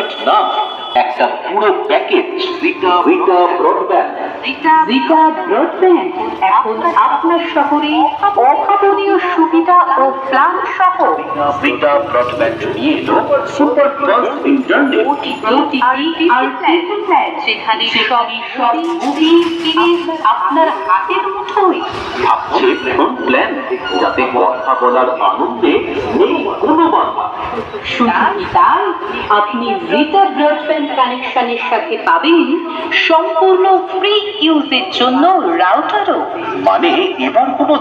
But না, একটা পুরো package. Rita broadband. Rita broadband এখন আপনার শহরে অভাবনীয় সুবিধা ও প্ল্যান সহ রিটা ব্রডব্যান্ড নিয়ে এলো সুপার ফাস্ট ইন্টারনেট। যেখানে সব মুভি সিরিজ আপনার হাতের মুঠোয়। থাকছে ফোন প্ল্যান, যাতে কথা বলার আনন্দে নেই কোনো বাধা। শুধু কি তাই, আপনি রিটা ব্রডব্যান্ড কানেকশনের সাথে পাবেন সম্পূর্ণ ফ্রি ইউজের জন্য রাউটারও। মানে এবার কোনো